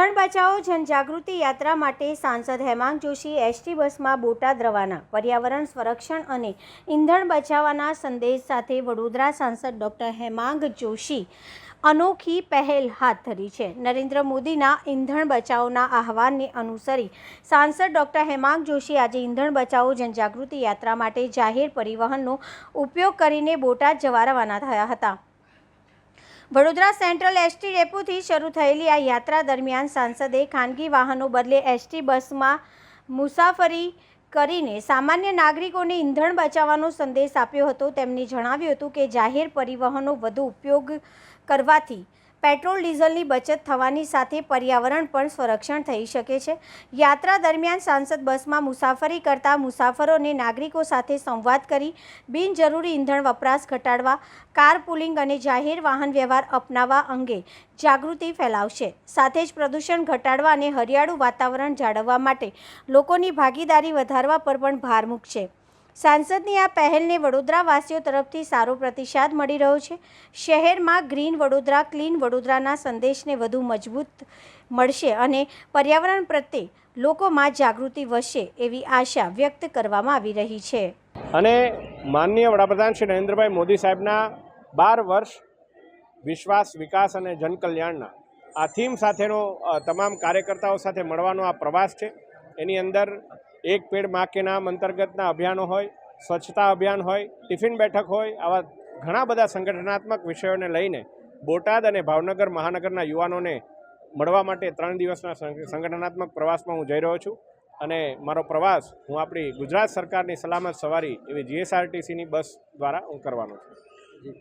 ઈંધણ બચાવો જનજાગૃતિ યાત્રા માટે સાંસદ હેમાંગ જોશી એસટી બસમાં બોટાદ રવાના। પર્યાવરણ સંરક્ષણ અને ઈંધણ બચાવવાના સંદેશ સાથે વડોદરા સાંસદ ડોક્ટર હેમાંગ જોશી અનોખી પહેલ હાથ ધરી છે। નરેન્દ્ર મોદીના ઈંધણ બચાવોના આહવાનને અનુસરી સાંસદ ડોક્ટર હેમાંગ જોશી આજે ઈંધણ બચાવો જનજાગૃતિ યાત્રા માટે જાહેર પરિવહનનો ઉપયોગ કરીને બોટાદ જવા રવાના થયા હતા। વડોદરા સેન્ટ્રલ એસટી ડેપોથી શરૂ થયેલી આ યાત્રા દરમિયાન સાંસદે ખાનગી વાહનો બદલે એસટી બસમાં મુસાફરી કરીને સામાન્ય નાગરિકોને ઈંધણ બચાવવાનો સંદેશ આપ્યો હતો। તેમણે જણાવ્યું હતું કે જાહેર પરિવહનનો વધુ ઉપયોગ કરવાથી પેટ્રોલ ડીઝલની બચત થવાની સાથે પર્યાવરણ પણ સંરક્ષણ થઈ શકે છે। યાત્રા દરમિયાન સાંસદ બસમાં મુસાફરી કરતા મુસાફરોને નાગરિકો સાથે સંવાદ કરી બિનજરૂરી ઈંધણ વપરાશ ઘટાડવા, કારપુલિંગ અને જાહેર વાહન વ્યવહાર અપનાવવા અંગે જાગૃતિ ફેલાવશે। સાથે જ પ્રદૂષણ ઘટાડવા અને હરિયાળું વાતાવરણ જાળવવા માટે લોકોની ભાગીદારી વધારવા પર પણ ભાર મૂકશે। સાંસદની આ પહેલને વડોદરાવાસીઓ તરફથી સારો પ્રતિસાદ મળી રહ્યો છે। શહેરમાં ગ્રીન વડોદરા, ક્લીન વડોદરાના સંદેશને વધુ મજબૂત મળશે અને પર્યાવરણ પ્રત્યે લોકોમાં જાગૃતિ વધશે એવી આશા વ્યક્ત કરવામાં આવી રહી છે। અને માનનીય વડાપ્રધાન શ્રી નરેન્દ્રભાઈ મોદી સાહેબના 12 વર્ષ વિશ્વાસ, વિકાસ અને જનકલ્યાણના આ થીમ સાથેનો તમામ કાર્યકર્તાઓ સાથે મળવાનો આ પ્રવાસ છે। એની અંદર એક પેડ માં કે નામ અંતર્ગતના અભિયાનો હોય, સ્વચ્છતા અભિયાન હોય, ટિફિન બેઠક હોય, આવા ઘણા બધા સંગઠનાત્મક વિષયોને લઈને બોટાદ અને ભાવનગર મહાનગરના યુવાનોને મળવા માટે 3 દિવસના સંગઠનાત્મક પ્રવાસમાં હું જઈ રહ્યો છું। અને મારો પ્રવાસ હું આપણી ગુજરાત સરકારની સલામત સવારી એવી GSRTCની બસ દ્વારા હું કરવાનો છું।